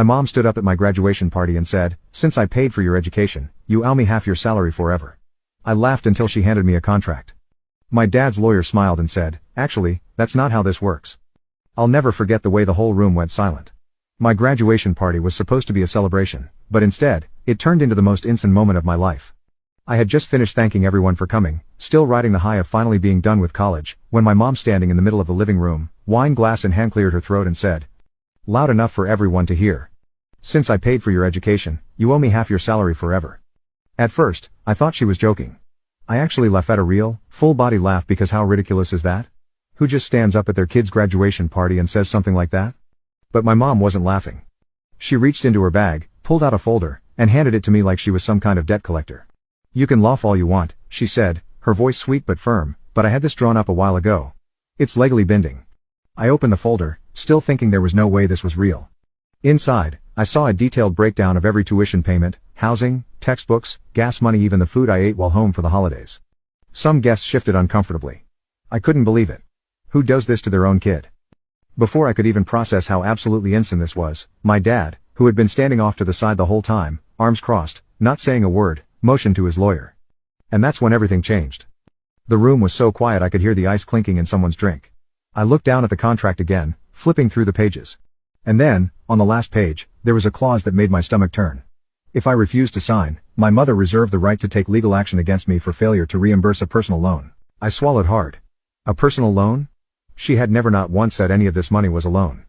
My mom stood up at my graduation party and said, "Since I paid for your education, you owe me half your salary forever." I laughed until she handed me a contract. My dad's lawyer smiled and said, "Actually, that's not how this works." I'll never forget the way the whole room went silent. My graduation party was supposed to be a celebration, but instead, it turned into the most insane moment of my life. I had just finished thanking everyone for coming, still riding the high of finally being done with college, when my mom, standing in the middle of the living room, wine glass in hand, cleared her throat and said, loud enough for everyone to hear, "Since I paid for your education, you owe me half your salary forever." At first, I thought she was joking. I actually laughed at a real, full-body laugh, because how ridiculous is that? Who just stands up at their kid's graduation party and says something like that? But my mom wasn't laughing. She reached into her bag, pulled out a folder, and handed it to me like she was some kind of debt collector. "You can laugh all you want," she said, her voice sweet but firm, "but I had this drawn up a while ago. It's legally binding." I opened the folder, still thinking there was no way this was real. Inside, I saw a detailed breakdown of every tuition payment, housing, textbooks, gas money, even the food I ate while home for the holidays. Some guests shifted uncomfortably. I couldn't believe it. Who does this to their own kid? Before I could even process how absolutely insane this was, my dad, who had been standing off to the side the whole time, arms crossed, not saying a word, motioned to his lawyer. And that's when everything changed. The room was so quiet I could hear the ice clinking in someone's drink. I looked down at the contract again, flipping through the pages. And then, on the last page, there was a clause that made my stomach turn. If I refused to sign, my mother reserved the right to take legal action against me for failure to reimburse a personal loan. I swallowed hard. A personal loan? She had never not once said any of this money was a loan.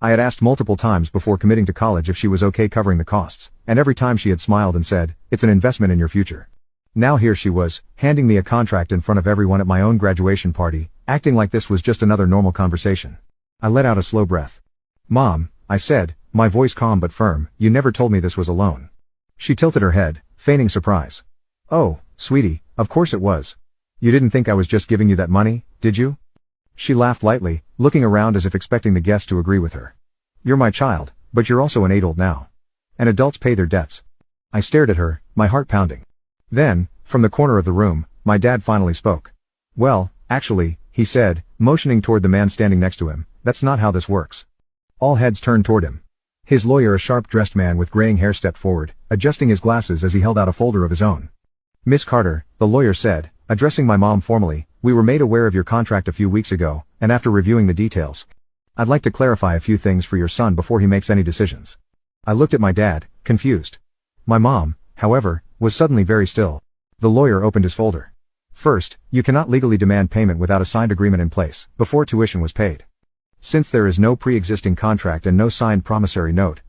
I had asked multiple times before committing to college if she was okay covering the costs, and every time she had smiled and said, "It's an investment in your future." Now here she was, handing me a contract in front of everyone at my own graduation party, acting like this was just another normal conversation. I let out a slow breath. "Mom," I said, my voice calm but firm, "you never told me this was a loan." She tilted her head, feigning surprise. "Oh, sweetie, of course it was. You didn't think I was just giving you that money, did you?" She laughed lightly, looking around as if expecting the guests to agree with her. "You're my child, but you're also an adult now. And adults pay their debts." I stared at her, my heart pounding. Then, from the corner of the room, my dad finally spoke. "Well, actually," he said, motioning toward the man standing next to him, "that's not how this works." All heads turned toward him. His lawyer, a sharp-dressed man with graying hair, stepped forward, adjusting his glasses as he held out a folder of his own. "Miss Carter," the lawyer said, addressing my mom formally, "we were made aware of your contract a few weeks ago, and after reviewing the details, I'd like to clarify a few things for your son before he makes any decisions." I looked at my dad, confused. My mom, however, was suddenly very still. The lawyer opened his folder. "First, you cannot legally demand payment without a signed agreement in place, before tuition was paid. Since there is no pre-existing contract and no signed promissory note,